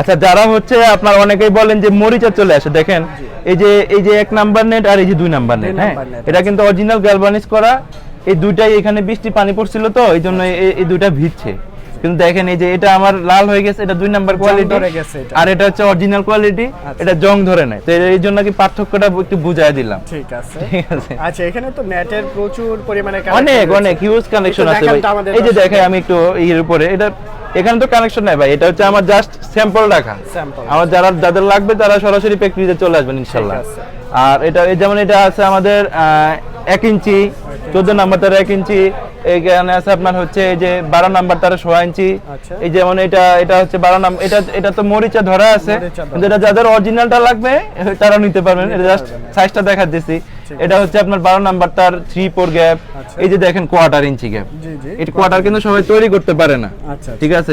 আচ্ছা, যারা হচ্ছে আপনার অনেকেই বলেন যে মরিচা চলে আসে, দেখেন এই যে 1 নাম্বার নেট আর এই যে 2 নাম্বার নেট, হ্যাঁ এটা কিন্তু অরিজিনাল গ্যালভানিজ করা। এই দুইটাই এখানে বৃষ্টি পানি পড়ছিল তো এই জন্য এই দুইটা ভিজছে। কিন্তু দেখেন এই যে এটা আমার লাল হয়ে গেছে, এটা 2 নাম্বার কোয়ালিটি, আর এটা হচ্ছে অরিজিনাল কোয়ালিটি, এটা জং ধরে নাই। তো এই জন্য কি পার্থক্যটা একটু বুঝায় দিলাম। ঠিক আছে। আচ্ছা, এখানে তো নেটের প্রচুর পরিমাণে অনেক হিউজ কানেকশন আছে ভাই। এই যে দেখেন আমি একটু এর উপরে, এটা এখানে তো কানেকশন নাই ভাই, এটা হচ্ছে আমার জাস্ট স্যাম্পল রাখা। আমার যাদের লাগবে তারা সরাসরি ফ্যাক্টরিতে চলে আসবেন ইনশাআল্লাহ। আর এটা যেমন এটা আছে আমাদের 1 ইঞ্চি, 14 নাম্বার তার 1 ইঞ্চি, এইখানে আছে আপনার হচ্ছে এই যে 12 নাম্বার তার 6 ইঞ্চি। এই যেমন এটা হচ্ছে 12 নাম্বার, এটা তো মরিচা ধরা আছে, কিন্তু এটা যাদের অরিজিনালটা লাগবে তারা নিতে পারবেন। এটা জাস্ট সাইজটা দেখা দিছি। এটা হচ্ছে আপনার 12 নাম্বার তার 3-4 গ্যাপ। এই যে দেখেন কোয়ার্টার ইঞ্চি গ্যাপ, এটা কোয়ার্টার কিন্তু সবাই তৈরি করতে পারে না, ঠিক আছে,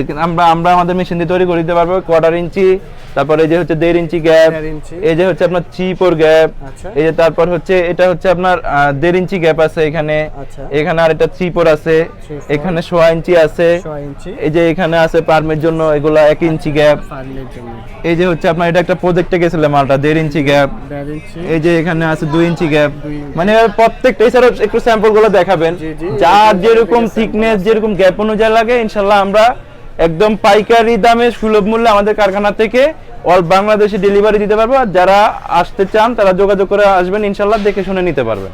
আমরা আমাদের মেশিন দিয়ে তৈরি করে দিতে পারবো কোয়ার্টার ইঞ্চি। তারপরে এই যে হচ্ছে 1.5 ইঞ্চি গ্যাপ, এই যে হচ্ছে আপনার 3-4 গ্যাপ, এই যে তারপর হচ্ছে এটা হচ্ছে আপনার 1.5 ইঞ্চি গ্যাপ আছে এখানে, এখানে আর এটা 3-4 আছে, এখানে 6 ইঞ্চি আছে, এই যে এখানে আছে পার্মের জন্য এগুলা 1 ইঞ্চি গ্যাপ। এই যে হচ্ছে আপনার এটা একটা প্রজেক্টে গেছিল মালটা 1.5 ইঞ্চি গ্যাপ। এই যে এখানে আছে 2 ইঞ্চি গ্যাপ। মানে প্রত্যেকটা এছাড়া একটু স্যাম্পল গুলো দেখাবেন, যার যেরকম থিকনেস যেরকম গ্যাপ অনুযায়ী লাগে ইনশাআল্লাহ আমরা একদম পাইকারি দামে সুলভ মূল্যে আমাদের কারখানা থেকে অল বাংলাদেশে ডেলিভারি দিতে পারবো। আর যারা আসতে চান তারা যোগাযোগ করে আসবেন, ইনশাআল্লাহ দেখে শুনে নিতে পারবেন।